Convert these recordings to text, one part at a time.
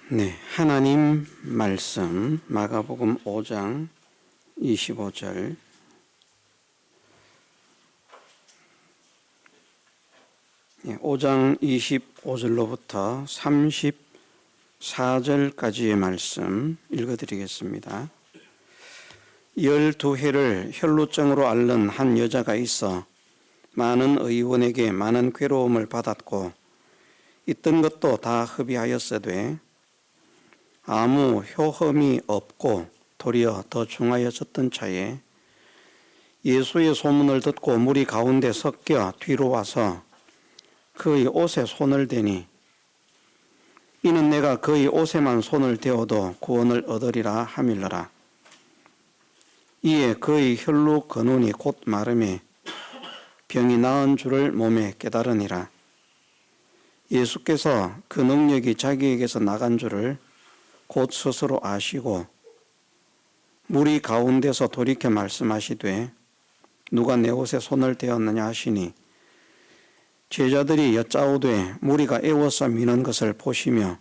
네, 하나님 말씀 마가복음 5장 25절. 5장 25절로부터 34절까지의 말씀 읽어드리겠습니다. 12해를 혈루증으로 앓는 한 여자가 있어 많은 의원에게 많은 괴로움을 받았고 있던 것도 다 흡의하였으되 아무 효험이 없고 도리어 더 중하여졌던 차에 예수의 소문을 듣고 무리 가운데 섞여 뒤로 와서 그의 옷에 손을 대니 이는 내가 그의 옷에만 손을 대어도 구원을 얻으리라 하밀러라. 이에 그의 혈루 근원이 곧 마름에 병이 나은 줄을 몸에 깨달으니라. 예수께서 그 능력이 자기에게서 나간 줄을 곧 스스로 아시고 무리 가운데서 돌이켜 말씀하시되 누가 내 옷에 손을 대었느냐 하시니 제자들이 여짜오되 무리가 애워서 미는 것을 보시며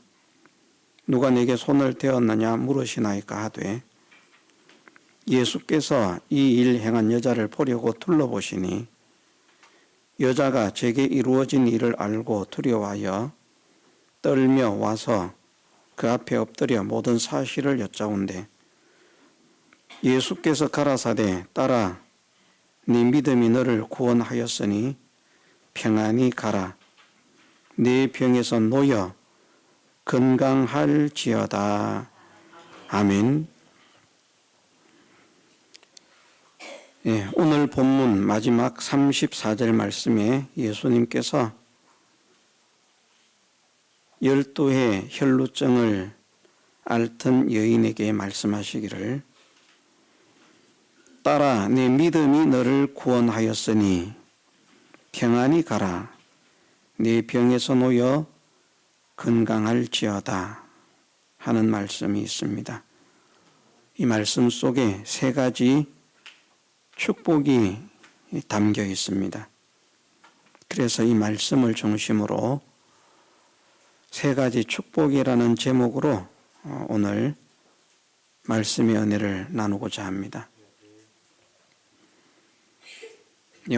누가 내게 손을 대었느냐 물으시나이까 하되 예수께서 이 일 행한 여자를 보려고 둘러보시니 여자가 제게 이루어진 일을 알고 두려워하여 떨며 와서 그 앞에 엎드려 모든 사실을 여짜온대 예수께서 가라사대 딸아 네 믿음이 너를 구원하였으니 평안히 가라. 네 병에서 놓여 건강할지어다. 아멘. 오늘 본문 마지막 34절 말씀에 예수님께서 12해 혈루증을 앓던 여인에게 말씀하시기를 딸아 내 믿음이 너를 구원하였으니 평안히 가라. 네 병에서 놓여 건강할지어다 하는 말씀이 있습니다. 이 말씀 속에 세 가지 축복이 담겨 있습니다. 그래서 이 말씀을 중심으로 세 가지 축복이라는 제목으로 오늘 말씀의 은혜를 나누고자 합니다.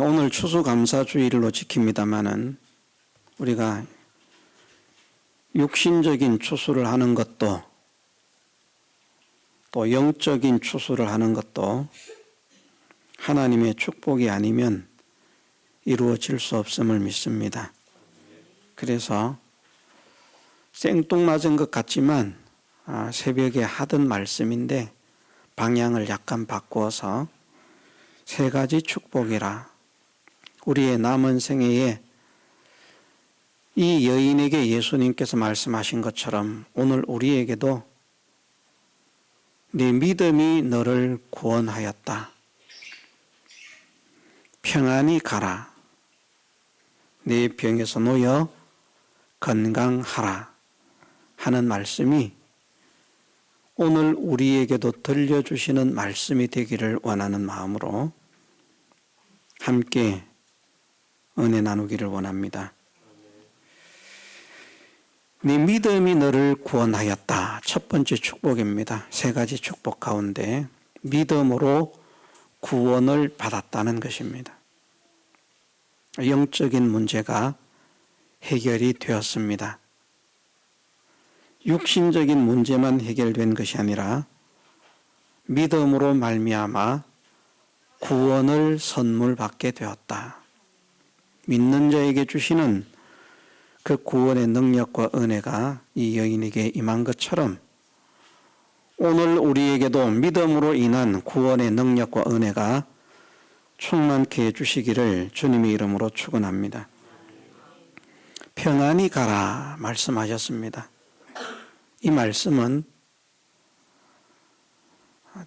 오늘 추수감사주일로 지킵니다마는 우리가 육신적인 추수를 하는 것도 또 영적인 추수를 하는 것도 하나님의 축복이 아니면 이루어질 수 없음을 믿습니다. 그래서 생뚱맞은 것 같지만 새벽에 하던 말씀인데 방향을 약간 바꾸어서 세 가지 축복이라 우리의 남은 생애에 이 여인에게 예수님께서 말씀하신 것처럼 오늘 우리에게도 네 믿음이 너를 구원하였다. 평안히 가라. 네 병에서 놓여 건강하라 하는 말씀이 오늘 우리에게도 들려주시는 말씀이 되기를 원하는 마음으로 함께 은혜 나누기를 원합니다. 네 믿음이 너를 구원하였다. 첫 번째 축복입니다. 세 가지 축복 가운데 믿음으로 구원을 받았다는 것입니다. 영적인 문제가 해결이 되었습니다. 육신적인 문제만 해결된 것이 아니라 믿음으로 말미암아 구원을 선물받게 되었다. 믿는 자에게 주시는 그 구원의 능력과 은혜가 이 여인에게 임한 것처럼 오늘 우리에게도 믿음으로 인한 구원의 능력과 은혜가 충만케 해주시기를 주님의 이름으로 축원합니다. 평안히 가라 말씀하셨습니다. 이 말씀은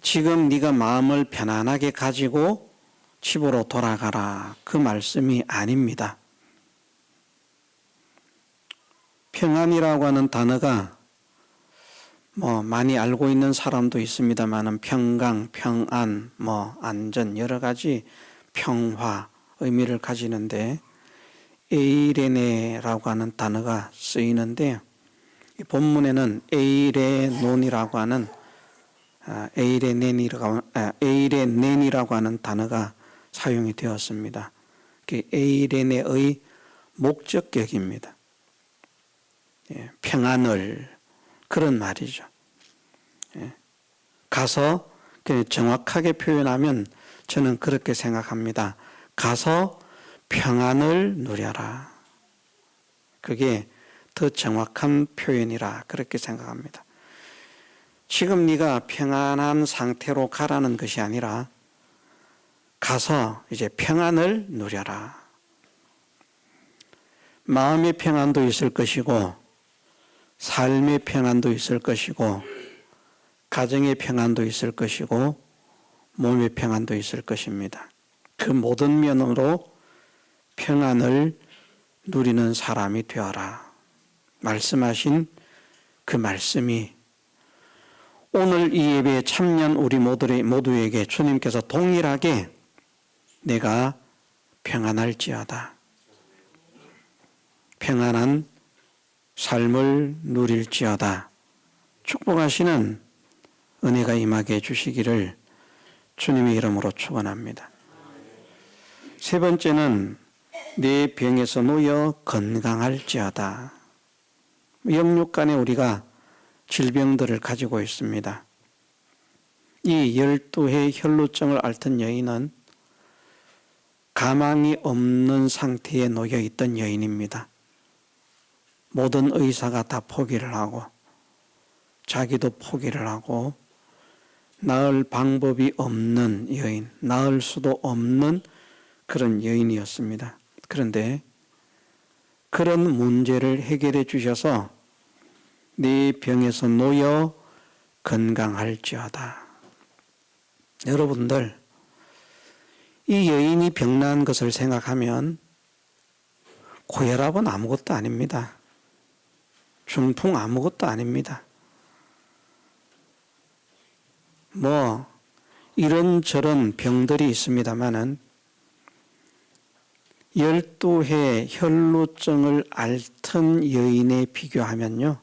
지금 네가 마음을 편안하게 가지고 집으로 돌아가라 그 말씀이 아닙니다. 평안이라고 하는 단어가 많이 알고 있는 사람도 있습니다만은 평강, 평안, 안전 여러 가지 평화 의미를 가지는데 에이레네라고 하는 단어가 쓰이는데 이 본문에는 에이레논이라고 하는 에이레넨이라고 하는 단어가 사용이 되었습니다. 에이레네의 목적격입니다. 평안을, 그런 말이죠. 가서 정확하게 표현하면 저는 그렇게 생각합니다. 가서 평안을 누려라. 그게 더 정확한 표현이라 그렇게 생각합니다. 지금 네가 평안한 상태로 가라는 것이 아니라 가서 이제 평안을 누려라. 마음의 평안도 있을 것이고 삶의 평안도 있을 것이고 가정의 평안도 있을 것이고 몸의 평안도 있을 것입니다. 그 모든 면으로 평안을 누리는 사람이 되어라. 말씀하신 그 말씀이 오늘 이 예배에 참여한 우리 모두에게 주님께서 동일하게 내가 평안할지어다, 평안한 삶을 누릴지어다 축복하시는 은혜가 임하게 해주시기를 주님의 이름으로 축원합니다. 세 번째는 내 병에서 놓여 건강할지어다. 영육간에 우리가 질병들을 가지고 있습니다. 이 12해 혈루증을 앓던 여인은 가망이 없는 상태에 놓여 있던 여인입니다. 모든 의사가 다 포기를 하고 자기도 포기를 하고 나을 방법이 없는 여인, 나을 수도 없는 그런 여인이었습니다. 그런데 그런 문제를 해결해 주셔서 네 병에서 놓여 건강할지어다. 여러분들, 이 여인이 병난 것을 생각하면 고혈압은 아무것도 아닙니다. 중풍 아무것도 아닙니다. 이런저런 병들이 있습니다마는 12해 혈루증을 앓던 여인에 비교하면요,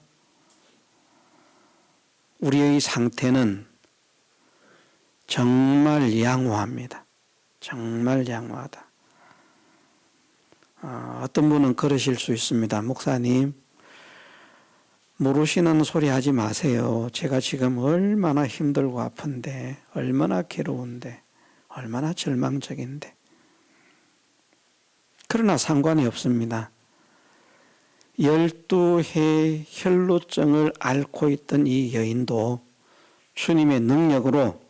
우리의 상태는 정말 양호합니다. 정말 양호하다. 어떤 분은 그러실 수 있습니다. 목사님, 모르시는 소리 하지 마세요. 제가 지금 얼마나 힘들고 아픈데, 얼마나 괴로운데, 얼마나 절망적인데. 그러나 상관이 없습니다. 12해 혈루증을 앓고 있던 이 여인도 주님의 능력으로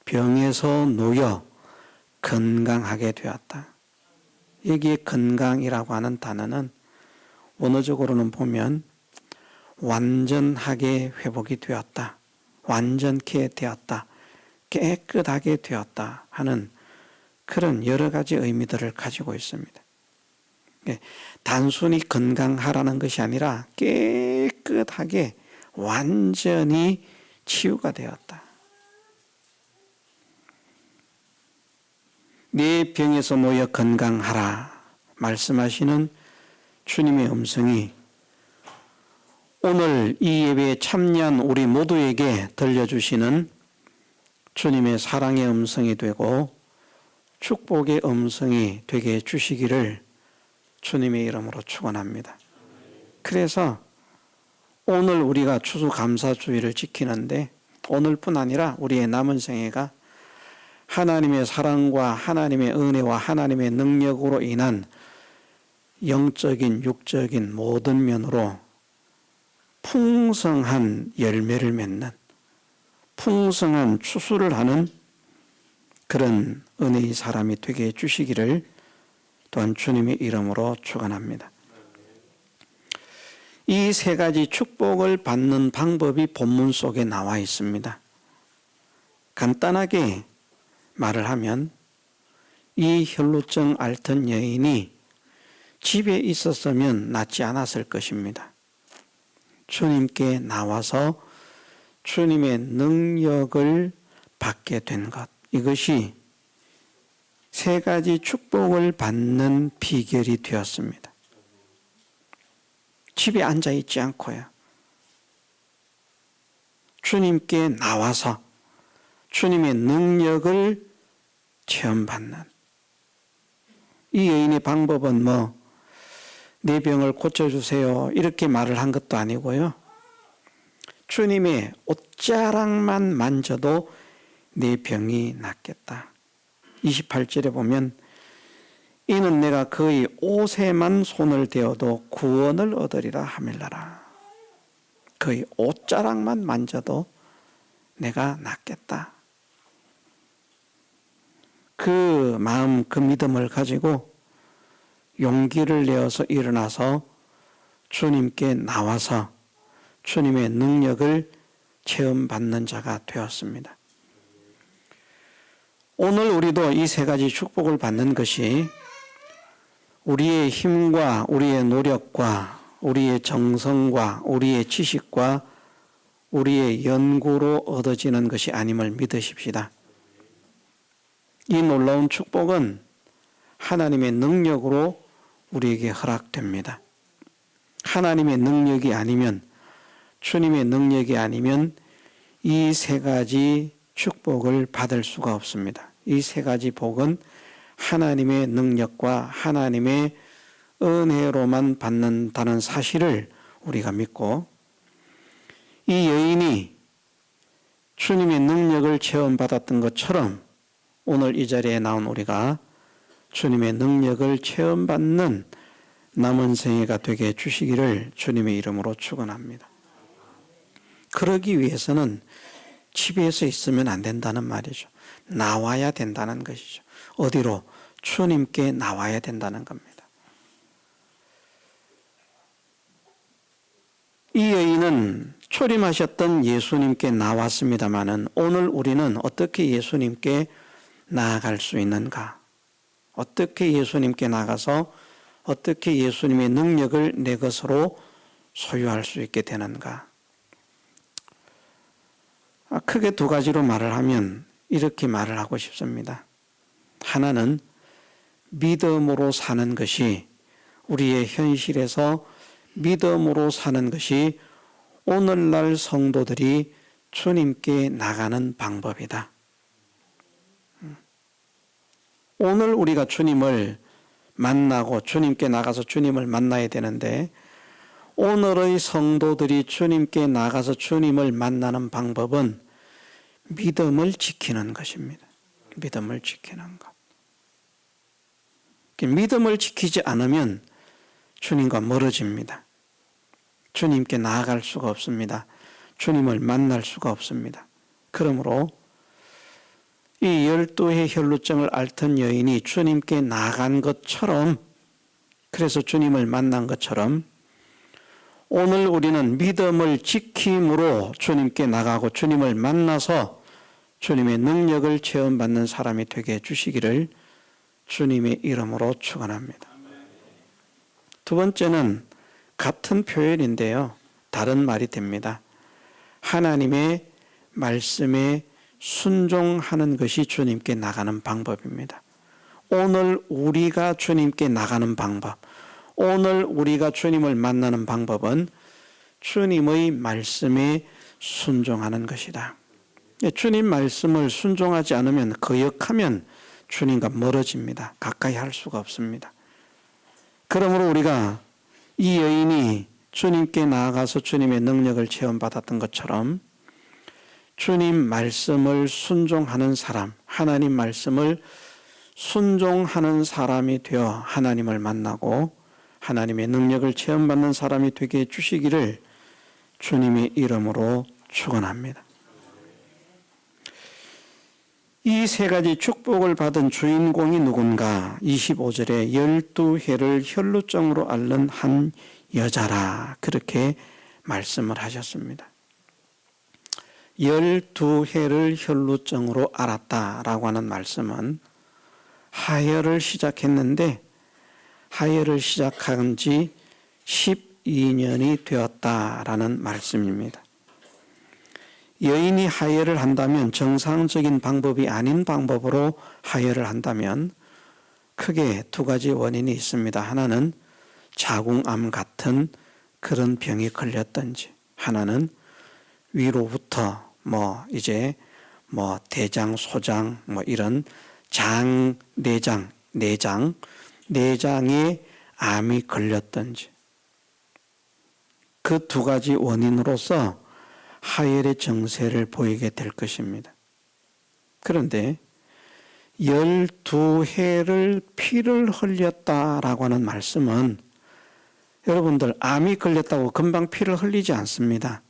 병에서 놓여 건강하게 되었다. 여기에 건강이라고 하는 단어는 원어적으로는 보면 완전하게 회복이 되었다, 완전케 되었다, 깨끗하게 되었다 하는 그런 여러 가지 의미들을 가지고 있습니다. 단순히 건강하라는 것이 아니라 깨끗하게 완전히 치유가 되었다. 내 병에서 놓여 건강하라 말씀하시는 주님의 음성이 오늘 이 예배에 참여한 우리 모두에게 들려주시는 주님의 사랑의 음성이 되고 축복의 음성이 되게 해주시기를 주님의 이름으로 축원합니다. 그래서 오늘 우리가 추수감사주의를 지키는데 오늘뿐 아니라 우리의 남은 생애가 하나님의 사랑과 하나님의 은혜와 하나님의 능력으로 인한 영적인 육적인 모든 면으로 풍성한 열매를 맺는, 풍성한 추수를 하는 그런 은혜의 사람이 되게 해주시기를 또한 주님의 이름으로 축원합니다. 이 세 가지 축복을 받는 방법이 본문 속에 나와 있습니다. 간단하게 말을 하면 이 혈루증 앓던 여인이 집에 있었으면 낫지 않았을 것입니다. 주님께 나와서 주님의 능력을 받게 된 것, 이것이 세 가지 축복을 받는 비결이 되었습니다. 집에 앉아 있지 않고요, 주님께 나와서 주님의 능력을 체험받는, 이 여인의 방법은 내 병을 고쳐주세요 이렇게 말을 한 것도 아니고요. 주님의 옷자락만 만져도 내 병이 낫겠다. 28절에 보면 이는 내가 그의 옷에만 손을 대어도 구원을 얻으리라 하밀라라. 그의 옷자락만 만져도 내가 낫겠다. 그 마음, 그 믿음을 가지고 용기를 내어서 일어나서 주님께 나와서 주님의 능력을 체험받는 자가 되었습니다. 오늘 우리도 이 세 가지 축복을 받는 것이 우리의 힘과 우리의 노력과 우리의 정성과 우리의 지식과 우리의 연구로 얻어지는 것이 아님을 믿으십시다. 이 놀라운 축복은 하나님의 능력으로 우리에게 허락됩니다. 하나님의 능력이 아니면, 주님의 능력이 아니면 이 세 가지 축복을 받을 수가 없습니다. 이 세 가지 복은 하나님의 능력과 하나님의 은혜로만 받는다는 사실을 우리가 믿고, 이 여인이 주님의 능력을 체험받았던 것처럼 오늘 이 자리에 나온 우리가 주님의 능력을 체험받는 남은 생애가 되게 해주시기를 주님의 이름으로 축원합니다. 그러기 위해서는 집에서 있으면 안 된다는 말이죠. 나와야 된다는 것이죠. 어디로? 주님께 나와야 된다는 겁니다. 이 여인은 초림하셨던 예수님께 나왔습니다마는 오늘 우리는 어떻게 예수님께 나아갈 수 있는가? 어떻게 예수님께 나가서 어떻게 예수님의 능력을 내 것으로 소유할 수 있게 되는가? 크게 두 가지로 말을 하면 이렇게 말을 하고 싶습니다. 하나는 믿음으로 사는 것이, 우리의 현실에서 믿음으로 사는 것이 오늘날 성도들이 주님께 나가는 방법이다. 오늘 우리가 주님을 만나고 주님께 나가서 주님을 만나야 되는데, 오늘의 성도들이 주님께 나가서 주님을 만나는 방법은 믿음을 지키는 것입니다. 믿음을 지키는 것. 믿음을 지키지 않으면 주님과 멀어집니다. 주님께 나아갈 수가 없습니다. 주님을 만날 수가 없습니다. 그러므로 이 12해 혈루증을 앓던 여인이 주님께 나아간 것처럼, 그래서 주님을 만난 것처럼 오늘 우리는 믿음을 지킴으로 주님께 나가고 주님을 만나서 주님의 능력을 체험받는 사람이 되게 해주시기를 주님의 이름으로 축원합니다. 두 번째는 같은 표현인데요, 다른 말이 됩니다. 하나님의 말씀에 순종하는 것이 주님께 나가는 방법입니다. 오늘 우리가 주님께 나가는 방법, 오늘 우리가 주님을 만나는 방법은 주님의 말씀에 순종하는 것이다. 주님 말씀을 순종하지 않으면, 거역하면 주님과 멀어집니다. 가까이 할 수가 없습니다. 그러므로 우리가 이 여인이 주님께 나아가서 주님의 능력을 체험받았던 것처럼 주님 말씀을 순종하는 사람, 하나님 말씀을 순종하는 사람이 되어 하나님을 만나고 하나님의 능력을 체험받는 사람이 되게 해주시기를 주님의 이름으로 축원합니다. 이 세 가지 축복을 받은 주인공이 누군가? 25절에 12해를 혈루증으로 앓는 한 여자라, 그렇게 말씀을 하셨습니다. 12해를 혈루증으로 앓았다라고 하는 말씀은 하혈을 시작했는데 하혈을 시작한 지 12년이 되었다라는 말씀입니다. 여인이 하혈을 한다면, 정상적인 방법이 아닌 방법으로 하혈을 한다면 크게 두 가지 원인이 있습니다. 하나는 자궁암 같은 그런 병이 걸렸든지, 하나는 위로부터 이제 대장, 소장 이런 장, 내장에 암이 걸렸든지 그 두 가지 원인으로서 하혈의 증세를 보이게 될 것입니다. 그런데 12해를 피를 흘렸다라고 하는 말씀은 여러분들 암이 걸렸다고 금방 피를 흘리지 않습니다.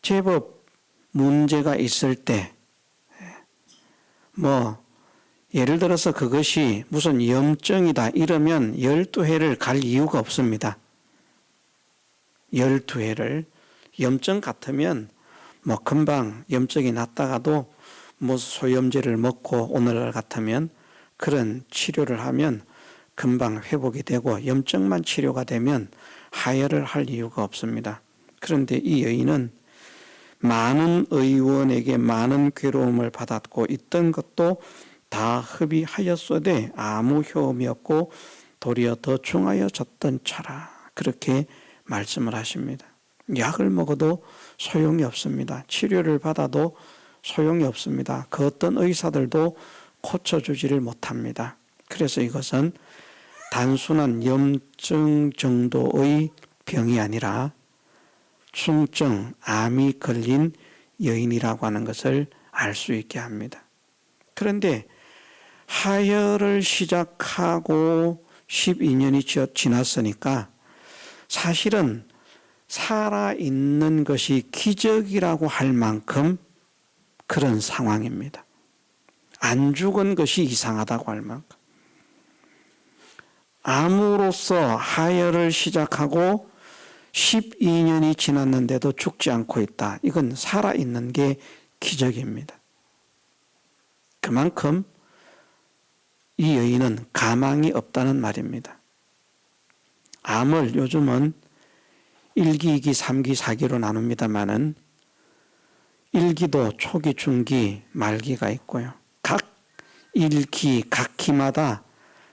제법 문제가 있을 때 예를 들어서 그것이 무슨 염증이다 이러면 12회를 갈 이유가 없습니다. 12회를 염증 같으면 금방 염증이 났다가도 소염제를 먹고 오늘날 같으면 그런 치료를 하면 금방 회복이 되고 염증만 치료가 되면 하혈을 할 이유가 없습니다. 그런데 이 여인은 많은 의원에게 많은 괴로움을 받았고 있던 것도 다 흡입하였으되 아무 효험이 없고 도리어 더 중하여졌던 차라. 그렇게 말씀을 하십니다. 약을 먹어도 소용이 없습니다. 치료를 받아도 소용이 없습니다. 그 어떤 의사들도 고쳐주지를 못합니다. 그래서 이것은 단순한 염증 정도의 병이 아니라 충증, 암이 걸린 여인이라고 하는 것을 알 수 있게 합니다. 그런데 하혈을 시작하고 12년이 지났으니까 사실은 살아있는 것이 기적이라고 할 만큼 그런 상황입니다. 안 죽은 것이 이상하다고 할 만큼. 암으로서 하혈을 시작하고 12년이 지났는데도 죽지 않고 있다. 이건 살아있는 게 기적입니다. 그만큼 이 여인은 가망이 없다는 말입니다. 암을 요즘은 1기, 2기, 3기, 4기로 나눕니다만은 1기도 초기, 중기, 말기가 있고요. 각 1기, 각 기마다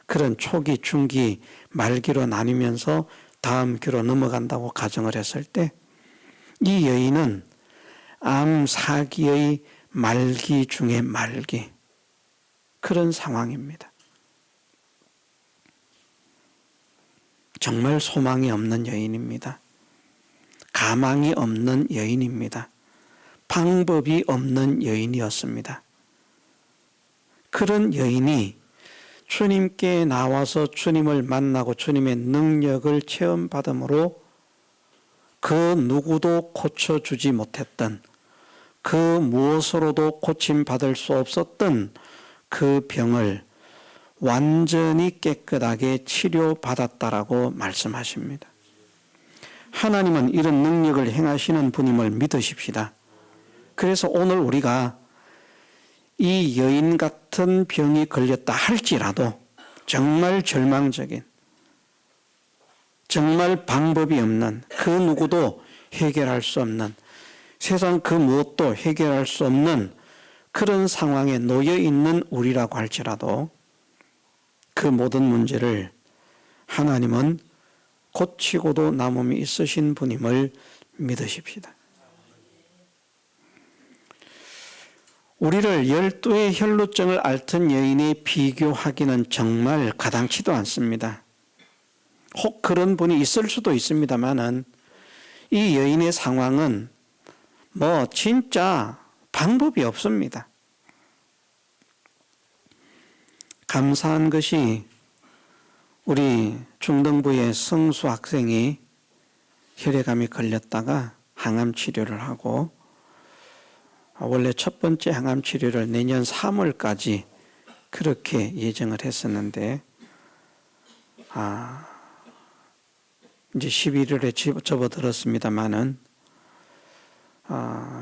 그런 초기, 중기, 말기로 나뉘면서 다음 기로 넘어간다고 가정을 했을 때 이 여인은 암 4기의 말기 중에 말기 그런 상황입니다. 정말 소망이 없는 여인입니다. 가망이 없는 여인입니다. 방법이 없는 여인이었습니다. 그런 여인이 주님께 나와서 주님을 만나고 주님의 능력을 체험받음으로 그 누구도 고쳐주지 못했던 그 무엇으로도 고침받을 수 없었던 그 병을 완전히 깨끗하게 치료받았다라고 말씀하십니다. 하나님은 이런 능력을 행하시는 분임을 믿으십시다. 그래서 오늘 우리가 이 여인 같은 병이 걸렸다 할지라도 정말 절망적인, 정말 방법이 없는, 그 누구도 해결할 수 없는, 세상 그 무엇도 해결할 수 없는 그런 상황에 놓여 있는 우리라고 할지라도 그 모든 문제를 하나님은 고치고도 남음이 있으신 분임을 믿으십시다. 우리를 12의 혈루증을 앓던 여인에 비교하기는 정말 가당치도 않습니다. 혹 그런 분이 있을 수도 있습니다만은 이 여인의 상황은 진짜 방법이 없습니다. 감사한 것이 우리 중등부의 성수 학생이 혈액암이 걸렸다가 항암 치료를 하고 원래 첫 번째 항암 치료를 내년 3월까지 그렇게 예정을 했었는데 이제 11월에 접어들었습니다만은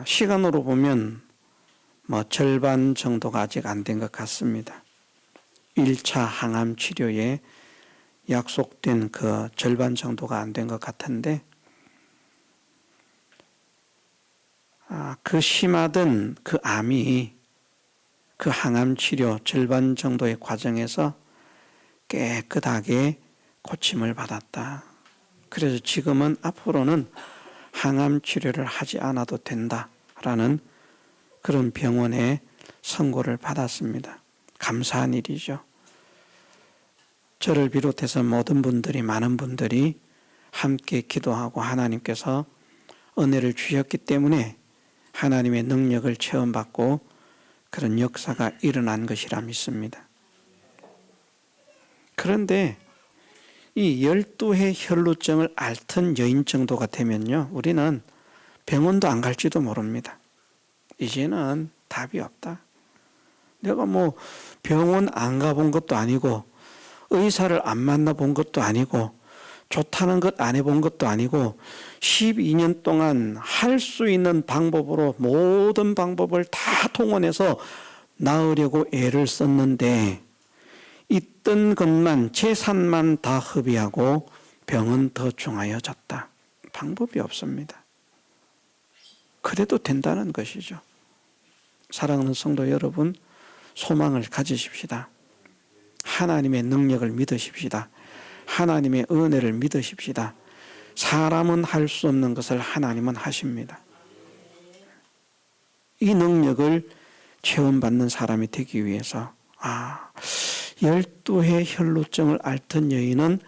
시간으로 보면 절반 정도가 아직 안 된 것 같습니다. 1차 항암 치료에 약속된 그 절반 정도가 안 된 것 같은데 그 심하던 그 암이 그 항암 치료 절반 정도의 과정에서 깨끗하게 고침을 받았다. 그래서 지금은 앞으로는 항암 치료를 하지 않아도 된다라는 그런 병원의 선고를 받았습니다. 감사한 일이죠. 저를 비롯해서 모든 분들이, 많은 분들이 함께 기도하고 하나님께서 은혜를 주셨기 때문에 하나님의 능력을 체험받고 그런 역사가 일어난 것이라 믿습니다. 그런데 이 12해 혈루증을 앓던 여인 정도가 되면요, 우리는 병원도 안 갈지도 모릅니다. 이제는 답이 없다. 내가 뭐 병원 안 가본 것도 아니고 의사를 안 만나본 것도 아니고 좋다는 것 안 해본 것도 아니고 12년 동안 할 수 있는 방법으로 모든 방법을 다 동원해서 나으려고 애를 썼는데 있던 것만, 재산만 다 허비하고 병은 더 중하여졌다. 방법이 없습니다. 그래도 된다는 것이죠. 사랑하는 성도 여러분, 소망을 가지십시다. 하나님의 능력을 믿으십시다. 하나님의 은혜를 믿으십시다. 사람은 할 수 없는 것을 하나님은 하십니다. 이 능력을 체험받는 사람이 되기 위해서 12해 혈루증을 앓던 여인은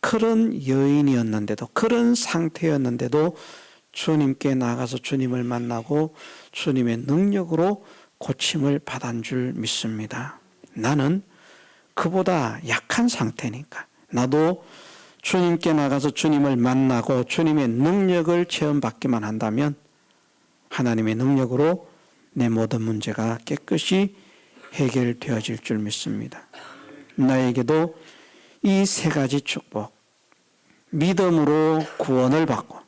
그런 여인이었는데도, 그런 상태였는데도 주님께 나가서 주님을 만나고 주님의 능력으로 고침을 받은 줄 믿습니다. 나는 그보다 약한 상태니까 나도 주님께 나가서 주님을 만나고 주님의 능력을 체험받기만 한다면 하나님의 능력으로 내 모든 문제가 깨끗이 해결되어질 줄 믿습니다. 나에게도 이 세 가지 축복, 믿음으로 구원을 받고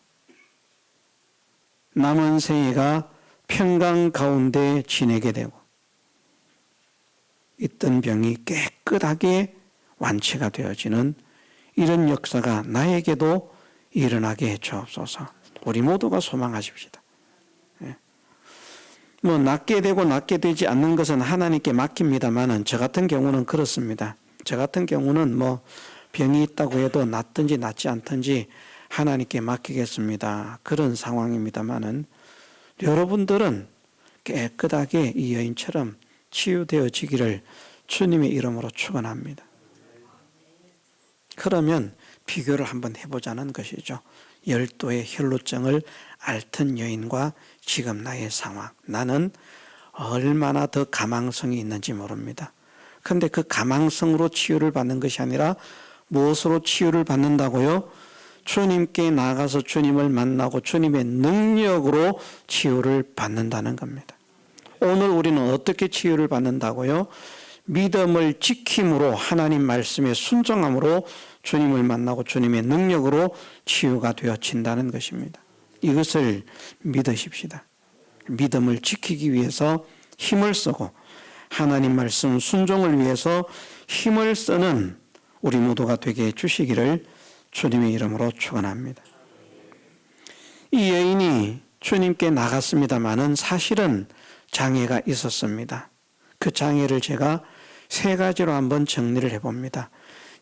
남은 생애가 평강 가운데 지내게 되고 있던 병이 깨끗하게 완치가 되어지는 이런 역사가 나에게도 일어나게 해 주옵소서. 우리 모두가 소망하십시다. 뭐 낫게 되고 낫게 되지 않는 것은 하나님께 맡깁니다만은 저 같은 경우는 그렇습니다. 저 같은 경우는 뭐 병이 있다고 해도 낫든지 낫지 않든지 하나님께 맡기겠습니다. 그런 상황입니다만은 여러분들은 깨끗하게 이 여인처럼 치유되어지기를 주님의 이름으로 축원합니다. 그러면 비교를 한번 해보자는 것이죠. 12의 혈루증을 앓던 여인과 지금 나의 상황. 나는 얼마나 더 가망성이 있는지 모릅니다. 그런데 그 가망성으로 치유를 받는 것이 아니라 무엇으로 치유를 받는다고요? 주님께 나가서 주님을 만나고 주님의 능력으로 치유를 받는다는 겁니다. 오늘 우리는 어떻게 치유를 받는다고요? 믿음을 지킴으로 하나님 말씀에 순종함으로 주님을 만나고 주님의 능력으로 치유가 되어진다는 것입니다. 이것을 믿으십시다. 믿음을 지키기 위해서 힘을 쓰고 하나님 말씀 순종을 위해서 힘을 쓰는 우리 모두가 되게 해주시기를 주님의 이름으로 축원합니다. 이 여인이 주님께 나갔습니다마는 사실은 장애가 있었습니다. 그 장애를 제가 세 가지로 한번 정리를 해봅니다.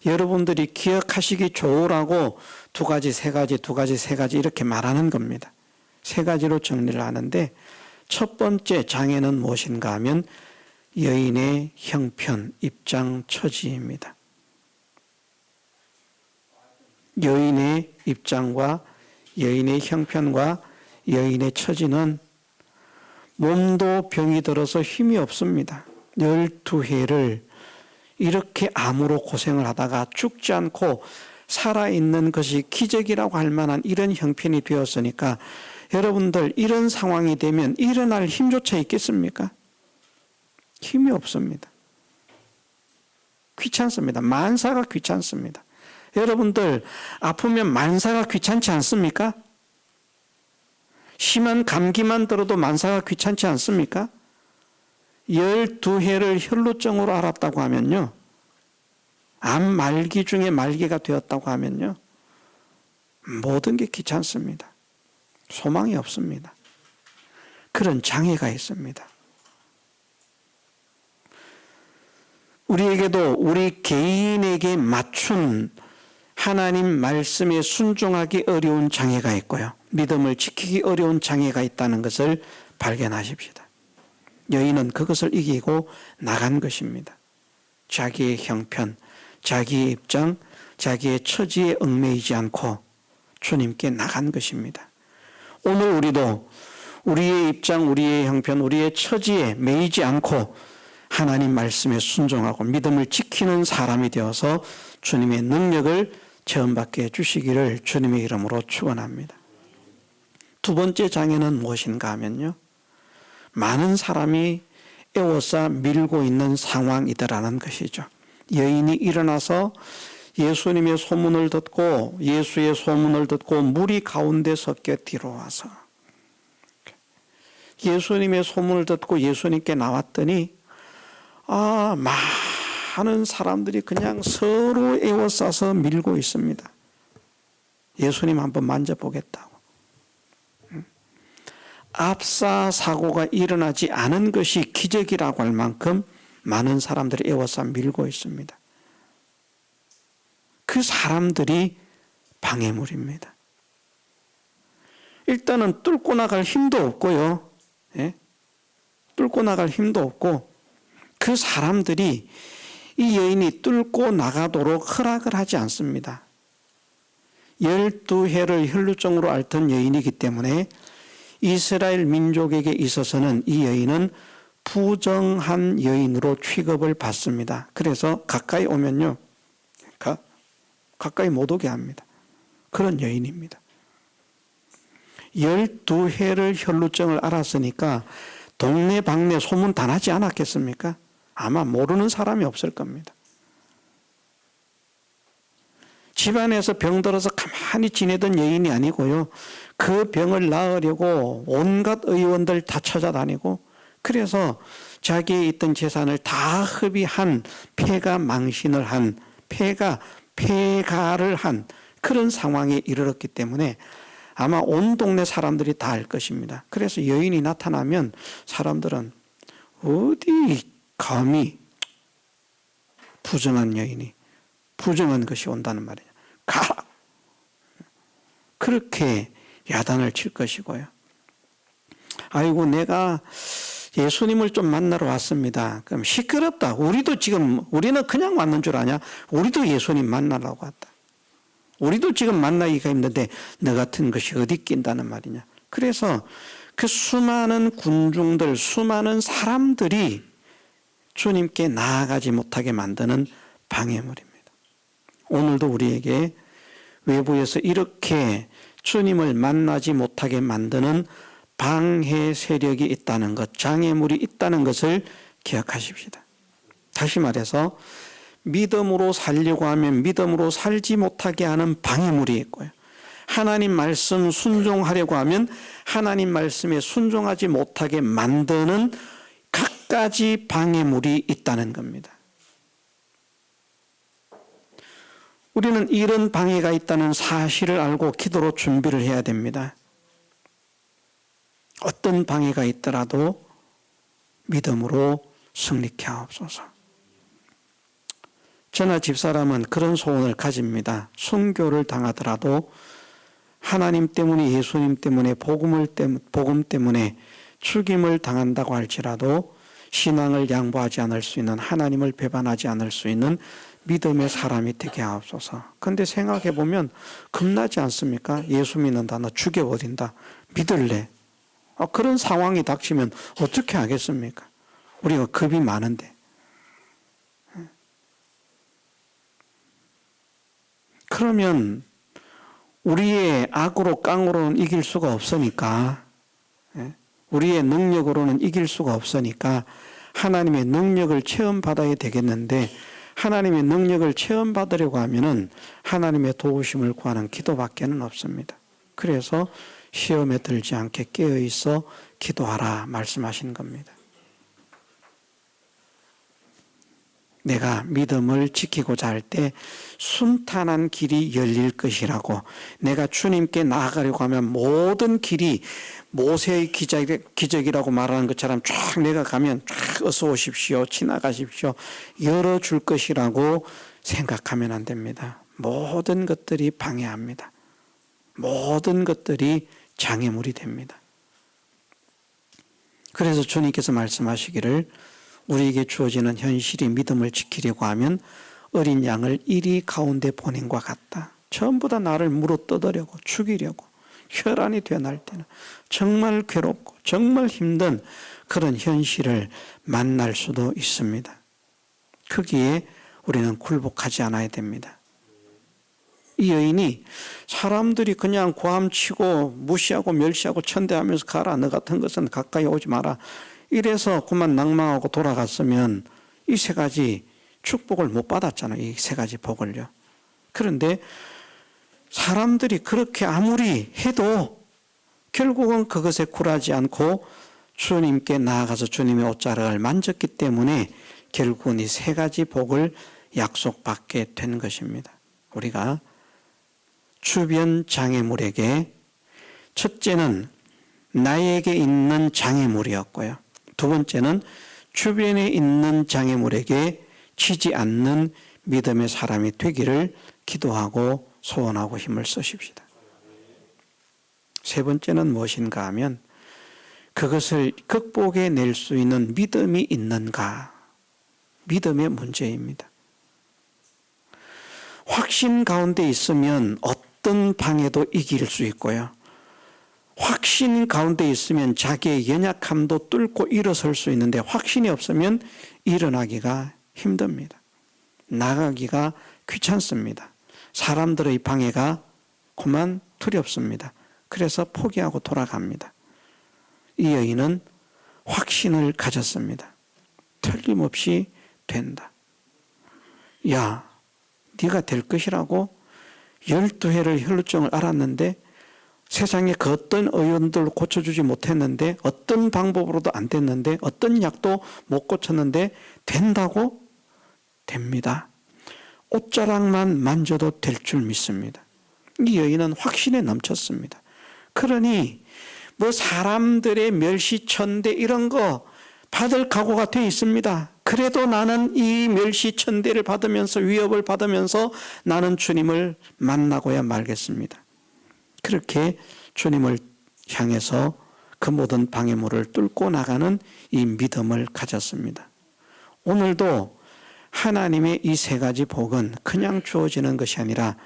여러분들이 기억하시기 좋으라고 두 가지, 세 가지, 두 가지, 세 가지 이렇게 말하는 겁니다. 세 가지로 정리를 하는데 첫 번째 장애는 무엇인가 하면 여인의 형편, 입장, 처지입니다. 여인의 입장과 여인의 형편과 여인의 처지는 몸도 병이 들어서 힘이 없습니다. 12해를 이렇게 암으로 고생을 하다가 죽지 않고 살아있는 것이 기적이라고 할 만한 이런 형편이 되었으니까 여러분들 이런 상황이 되면 일어날 힘조차 있겠습니까? 힘이 없습니다. 귀찮습니다. 만사가 귀찮습니다. 여러분들 아프면 만사가 귀찮지 않습니까? 심한 감기만 들어도 만사가 귀찮지 않습니까? 12해를 혈루증으로 앓았다고 하면요, 암 말기 중에 말기가 되었다고 하면요, 모든 게 귀찮습니다. 소망이 없습니다. 그런 장애가 있습니다. 우리에게도 우리 개인에게 맞춘 하나님 말씀에 순종하기 어려운 장애가 있고요. 믿음을 지키기 어려운 장애가 있다는 것을 발견하십시다. 여인은 그것을 이기고 나간 것입니다. 자기의 형편, 자기의 입장, 자기의 처지에 얽매이지 않고 주님께 나간 것입니다. 오늘 우리도 우리의 입장, 우리의 형편, 우리의 처지에 매이지 않고 하나님 말씀에 순종하고 믿음을 지키는 사람이 되어서 주님의 능력을 체험받게 해주시기를 주님의 이름으로 축원합니다. 두 번째 장애는 무엇인가 하면요, 많은 사람이 에워싸 밀고 있는 상황이더라는 것이죠. 여인이 일어나서 예수님의 소문을 듣고 예수의 소문을 듣고 무리 가운데 섞여 뒤로 와서 예수님의 소문을 듣고 예수님께 나왔더니 많은 사람들이 그냥 서로 에워싸서 밀고 있습니다. 예수님 한번 만져보겠다고. 압사 사고가 일어나지 않은 것이 기적이라고 할 만큼 많은 사람들이 에워싸 밀고 있습니다. 그 사람들이 방해물입니다. 일단은 뚫고 나갈 힘도 없고요. 뚫고 나갈 힘도 없고 그 사람들이 이 여인이 뚫고 나가도록 허락을 하지 않습니다. 12해를 혈루증으로 앓던 여인이기 때문에 이스라엘 민족에게 있어서는 이 여인은 부정한 여인으로 취급을 받습니다. 그래서 가까이 오면요, 가까이 못 오게 합니다. 그런 여인입니다. 12해를 혈루증을 앓았으니까 동네 방네 소문 다 나지 않았겠습니까? 아마 모르는 사람이 없을 겁니다. 집안에서 병들어서 가만히 지내던 여인이 아니고요, 그 병을 나으려고 온갖 의원들 다 찾아다니고, 그래서 자기의 있던 재산을 다 흡입한 폐가 망신을 한, 폐가를 한 그런 상황에 이르렀기 때문에 아마 온 동네 사람들이 다 알 것입니다. 그래서 여인이 나타나면 사람들은 어디 감히 부정한 여인이 부정한 것이 온다는 말이냐, 가라, 그렇게 야단을 칠 것이고요. 아이고 내가 예수님을 좀 만나러 왔습니다. 그럼 시끄럽다. 우리는 그냥 왔는 줄 아냐? 우리도 예수님 만나려고 왔다. 우리도 지금 만나기가 힘든데 너 같은 것이 어디 낀다는 말이냐. 그래서 그 수많은 군중들, 수많은 사람들이 주님께 나아가지 못하게 만드는 방해물입니다. 오늘도 우리에게 외부에서 이렇게 주님을 만나지 못하게 만드는 방해 세력이 있다는 것, 장애물이 있다는 것을 기억하십시다. 다시 말해서 믿음으로 살려고 하면 믿음으로 살지 못하게 하는 방해물이 있고요, 하나님 말씀 순종하려고 하면 하나님 말씀에 순종하지 못하게 만드는 갖가지 방해물이 있다는 겁니다. 우리는 이런 방해가 있다는 사실을 알고 기도로 준비를 해야 됩니다. 어떤 방해가 있더라도 믿음으로 승리케 하옵소서. 저나 집사람은 그런 소원을 가집니다. 순교를 당하더라도 하나님 때문에, 예수님 때문에, 복음 때문에 죽임을 당한다고 할지라도 신앙을 양보하지 않을 수 있는, 하나님을 배반하지 않을 수 있는 믿음의 사람이 되게 하옵소서. 그런데 생각해 보면 겁나지 않습니까? 예수 믿는다, 너 죽여버린다, 믿을래? 그런 상황이 닥치면 어떻게 하겠습니까? 우리가 겁이 많은데. 그러면 우리의 악으로 깡으로는 이길 수가 없으니까, 우리의 능력으로는 이길 수가 없으니까 하나님의 능력을 체험받아야 되겠는데, 하나님의 능력을 체험받으려고 하면은 하나님의 도우심을 구하는 기도밖에는 없습니다. 그래서 시험에 들지 않게 깨어있어 기도하라 말씀하신 겁니다. 내가 믿음을 지키고자 할 때 순탄한 길이 열릴 것이라고, 내가 주님께 나아가려고 하면 모든 길이 모세의 기적이라고 말하는 것처럼 쫙 내가 가면 쫙 어서 오십시오, 지나가십시오, 열어줄 것이라고 생각하면 안 됩니다. 모든 것들이 방해합니다. 모든 것들이 장애물이 됩니다. 그래서 주님께서 말씀하시기를 우리에게 주어지는 현실이 믿음을 지키려고 하면 어린 양을 이리 가운데 보낸과 같다. 전부 다 나를 물어뜯으려고 죽이려고 혈안이 되어날 때는 정말 괴롭고 정말 힘든 그런 현실을 만날 수도 있습니다. 거기에 우리는 굴복하지 않아야 됩니다. 이 여인이 사람들이 그냥 고함치고 무시하고 멸시하고 천대하면서 가라, 너 같은 것은 가까이 오지 마라, 이래서 그만 낭망하고 돌아갔으면 이 세 가지 축복을 못 받았잖아요. 이 세 가지 복을요. 그런데 사람들이 그렇게 아무리 해도 결국은 그것에 굴하지 않고 주님께 나아가서 주님의 옷자락을 만졌기 때문에 결국은 이 세 가지 복을 약속받게 된 것입니다. 우리가 주변 장애물에게, 첫째는 나에게 있는 장애물이었고요. 두 번째는 주변에 있는 장애물에게 지지 않는 믿음의 사람이 되기를 기도하고 소원하고 힘을 쓰십시다. 세 번째는 무엇인가 하면 그것을 극복해낼 수 있는 믿음이 있는가, 믿음의 문제입니다. 확신 가운데 있으면 어떤 방해도 이길 수 있고요. 확신 가운데 있으면 자기의 연약함도 뚫고 일어설 수 있는데 확신이 없으면 일어나기가 힘듭니다. 나가기가 귀찮습니다. 사람들의 방해가 그만 두렵습니다. 그래서 포기하고 돌아갑니다. 이 여인은 확신을 가졌습니다. 틀림없이 된다. 야, 네가 될 것이라고 12회를 혈루증을 앓았는데 세상에 그 어떤 의원들로 고쳐주지 못했는데 어떤 방법으로도 안 됐는데 어떤 약도 못 고쳤는데 된다고? 됩니다. 옷자락만 만져도 될 줄 믿습니다. 이 여인은 확신에 넘쳤습니다. 그러니 뭐 사람들의 멸시천대 이런 거 받을 각오가 돼 있습니다. 그래도 나는 이 멸시천대를 받으면서 위협을 받으면서 나는 주님을 만나고야 말겠습니다. 그렇게 주님을 향해서 그 모든 방해물을 뚫고 나가는 이 믿음을 가졌습니다. 오늘도 하나님의 이 세 가지 복은 그냥 주어지는 것이 아니라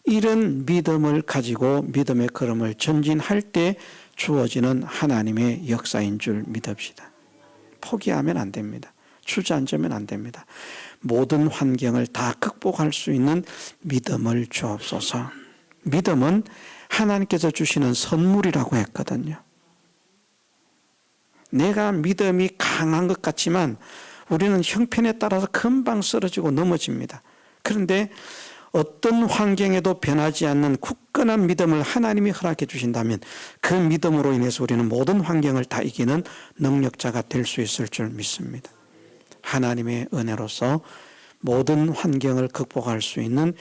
이런 믿음을 가지고 믿음의 걸음을 전진할 때 주어지는 하나님의 역사인 줄 믿읍시다. 포기하면 안 됩니다. 주저앉으면 안 됩니다. 모든 환경을 다 극복할 수 있는 믿음을 주옵소서. 믿음은 하나님께서 주시는 선물이라고 했거든요. 내가 믿음이 강한 것 같지만 우리는 형편에 따라서 금방 쓰러지고 넘어집니다. 그런데 어떤 환경에도 변하지 않는 굳건한 믿음을 하나님이 허락해 주신다면 그 믿음으로 인해서 우리는 모든 환경을 다 이기는 능력자가 될 수 있을 줄 믿습니다. 하나님의 은혜로서 모든 환경을 극복할 수 있는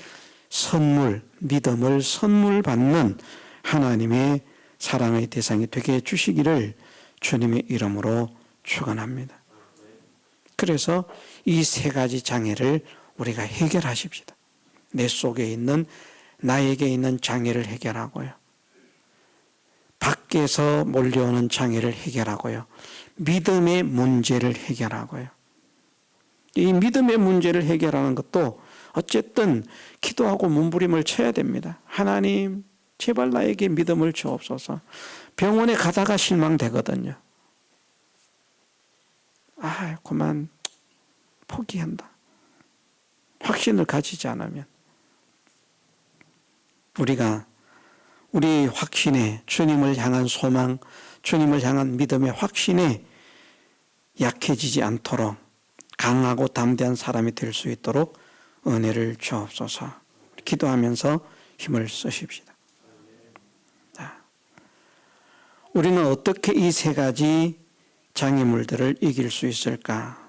선물, 믿음을 선물 받는 하나님의 사랑의 대상이 되게 해주시기를 주님의 이름으로 축원합니다. 그래서 이 세 가지 장애를 우리가 해결하십시다. 내 속에 있는, 나에게 있는 장애를 해결하고요. 밖에서 몰려오는 장애를 해결하고요. 믿음의 문제를 해결하고요. 이 믿음의 문제를 해결하는 것도 어쨌든 기도하고 몸부림을 쳐야 됩니다. 하나님, 제발 나에게 믿음을 주옵소서. 병원에 가다가 실망되거든요. 그만 포기한다. 확신을 가지지 않으면. 우리가 우리 확신에, 주님을 향한 소망, 주님을 향한 믿음의 확신에 약해지지 않도록 강하고 담대한 사람이 될 수 있도록 은혜를 주옵소서. 기도하면서 힘을 쓰십시다. 우리는 어떻게 이 세 가지 장애물들을 이길 수 있을까?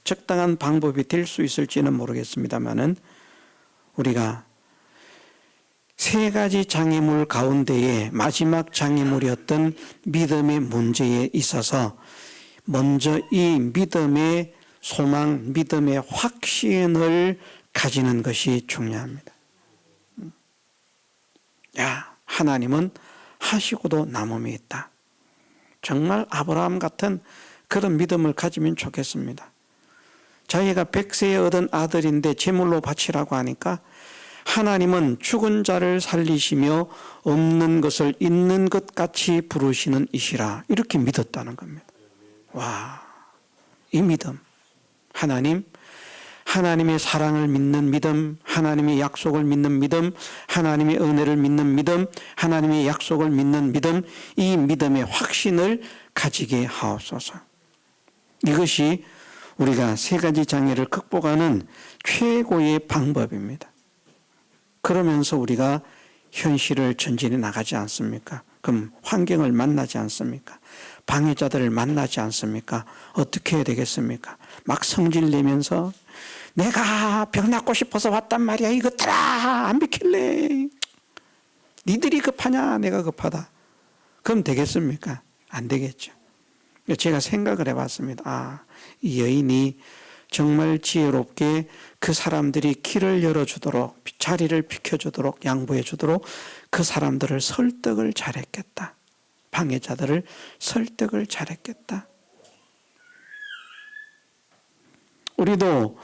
적당한 방법이 될 수 있을지는 모르겠습니다만은 우리가 세 가지 장애물 가운데에 마지막 장애물이었던 믿음의 문제에 있어서 먼저 이 믿음의 소망, 믿음의 확신을 가지는 것이 중요합니다. 야, 하나님은 하시고도 남음이 있다. 정말 아브라함 같은 그런 믿음을 가지면 좋겠습니다. 자기가 100세에 얻은 아들인데 제물로 바치라고 하니까 하나님은 죽은 자를 살리시며 없는 것을 있는 것 같이 부르시는 이시라, 이렇게 믿었다는 겁니다. 와, 이 믿음, 하나님의 사랑을 믿는 믿음, 하나님의 약속을 믿는 믿음, 하나님의 은혜를 믿는 믿음, 하나님의 약속을 믿는 믿음, 이 믿음의 확신을 가지게 하옵소서. 이것이 우리가 세 가지 장애를 극복하는 최고의 방법입니다. 그러면서 우리가 현실을 전진해 나가지 않습니까? 그럼 환경을 만나지 않습니까? 방해자들을 만나지 않습니까? 어떻게 해야 되겠습니까? 막 성질내면서 내가 병 낫고 싶어서 왔단 말이야. 이것들아, 안 비킬래. 니들이 급하냐, 내가 급하다. 그럼 되겠습니까? 안 되겠죠. 제가 생각을 해봤습니다. 이 여인이 정말 지혜롭게 그 사람들이 길을 열어주도록, 자리를 비켜주도록, 양보해주도록 그 사람들을 설득을 잘했겠다. 방해자들을 설득을 잘했겠다. 우리도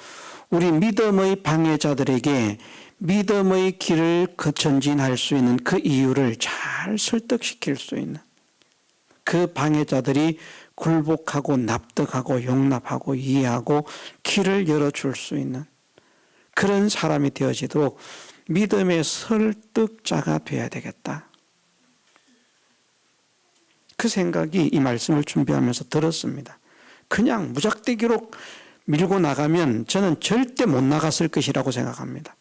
우리 믿음의 방해자들에게 믿음의 길을 전진할 수 있는 그 이유를 잘 설득시킬 수 있는, 그 방해자들이 굴복하고 납득하고 용납하고 이해하고 길을 열어줄 수 있는 그런 사람이 되어지도록 믿음의 설득자가 되어야 되겠다. 그 생각이 이 말씀을 준비하면서 들었습니다. 그냥 무작대기로 밀고 나가면 저는 절대 못 나갔을 것이라고 생각합니다.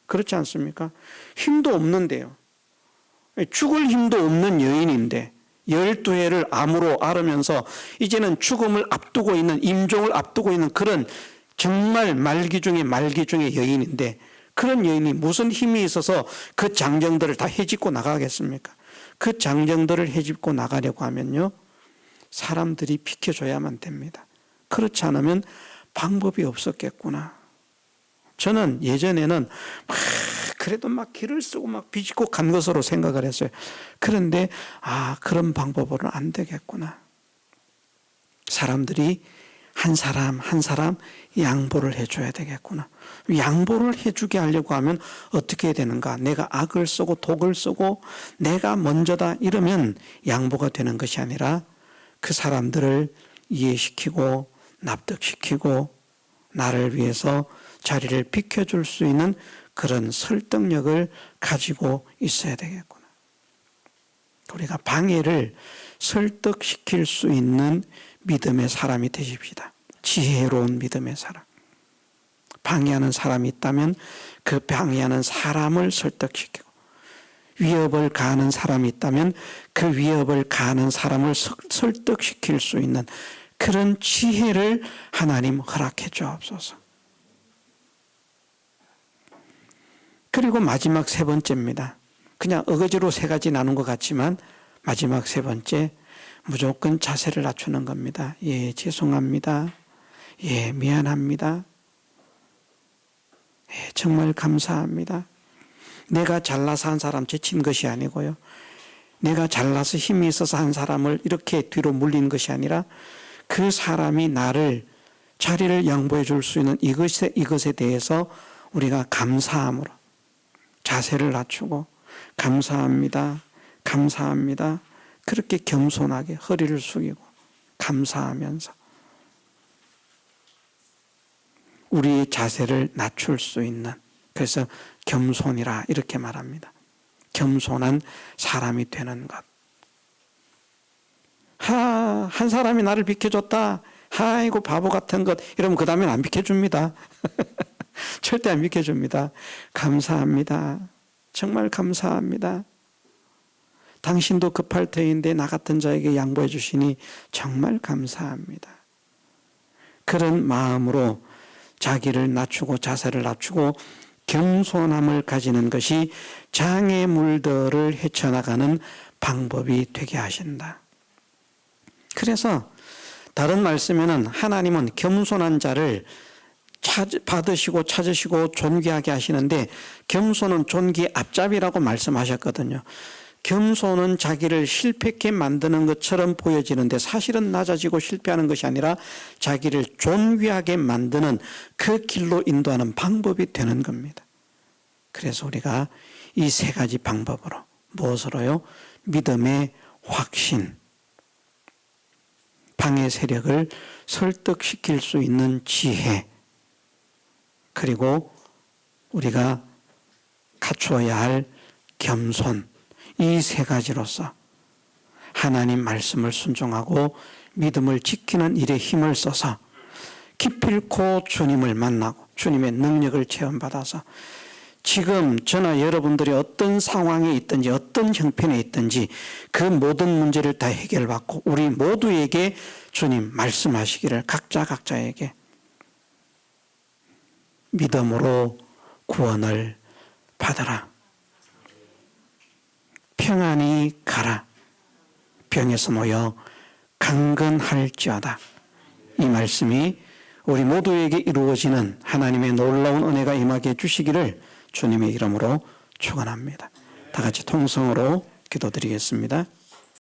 그렇지 않습니까? 힘도 없는데요. 죽을 힘도 없는 여인인데 12해를 암으로 앓으면서 이제는 죽음을 앞두고 있는, 임종을 앞두고 있는 그런 정말 말기 중에 여인인데, 그런 여인이 무슨 힘이 있어서 그 장정들을 다 헤집고 나가겠습니까? 그 장정들을 헤집고 나가려고 하면요, 사람들이 비켜줘야만 됩니다. 그렇지 않으면 방법이 없었겠구나. 저는 예전에는 그래도 막 길을 쓰고 막 비집고 간 것으로 생각을 했어요. 그런데 그런 방법으로는 안 되겠구나. 사람들이 한 사람 한 사람 양보를 해줘야 되겠구나. 양보를 해주게 하려고 하면 어떻게 해야 되는가? 내가 악을 쓰고 독을 쓰고 내가 먼저다 이러면 양보가 되는 것이 아니라 그 사람들을 이해시키고 납득시키고 나를 위해서 자리를 비켜줄 수 있는 그런 설득력을 가지고 있어야 되겠구나. 우리가 방해를 설득시킬 수 있는 믿음의 사람이 되십시다. 지혜로운 믿음의 사람. 방해하는 사람이 있다면 그 방해하는 사람을 설득시키고, 위협을 가하는 사람이 있다면 그 위협을 가하는 사람을 설득시킬 수 있는 그런 지혜를 하나님 허락해 주옵소서. 그리고 마지막 세 번째입니다. 그냥 어거지로 세 가지 나눈 것 같지만 마지막 세 번째, 무조건 자세를 낮추는 겁니다. 예, 죄송합니다. 예, 미안합니다. 예, 정말 감사합니다. 내가 잘나서 한 사람 제친 것이 아니고요. 내가 잘나서 힘이 있어서 한 사람을 이렇게 뒤로 물린 것이 아니라 그 사람이 나를 자리를 양보해 줄 수 있는 이것에 대해서 우리가 감사함으로 자세를 낮추고 감사합니다. 감사합니다. 그렇게 겸손하게 허리를 숙이고 감사하면서 우리의 자세를 낮출 수 있는, 그래서 겸손이라 이렇게 말합니다. 겸손한 사람이 되는 것. 한 사람이 나를 비켜줬다. 아이고 바보 같은 것. 이러면 그 다음엔 안 비켜줍니다. 절대 안 비켜줍니다. 감사합니다. 정말 감사합니다. 당신도 급할 터인데 나 같은 자에게 양보해 주시니 정말 감사합니다. 그런 마음으로 자기를 낮추고 자세를 낮추고 겸손함을 가지는 것이 장애물들을 헤쳐나가는 방법이 되게 하신다. 그래서 다른 말씀에는 하나님은 겸손한 자를 받으시고 찾으시고 존귀하게 하시는데 겸손은 존귀의 앞잡이라고 말씀하셨거든요. 겸손은 자기를 실패케 만드는 것처럼 보여지는데 사실은 낮아지고 실패하는 것이 아니라 자기를 존귀하게 만드는 그 길로 인도하는 방법이 되는 겁니다. 그래서 우리가 이 세 가지 방법으로 무엇으로요? 믿음의 확신, 방해 세력을 설득시킬 수 있는 지혜, 그리고 우리가 갖추어야 할 겸손, 이 세 가지로서 하나님 말씀을 순종하고 믿음을 지키는 일에 힘을 써서 기필코 주님을 만나고 주님의 능력을 체험받아서 지금 저나 여러분들이 어떤 상황에 있든지 어떤 형편에 있든지 그 모든 문제를 다 해결받고 우리 모두에게 주님 말씀하시기를 각자에게 믿음으로 구원을 받아라. 평안히 가라. 병에서 놓여 강건할지어다. 이 말씀이 우리 모두에게 이루어지는 하나님의 놀라운 은혜가 임하게 해주시기를 주님의 이름으로 축원합니다. 다 같이 통성으로 기도드리겠습니다.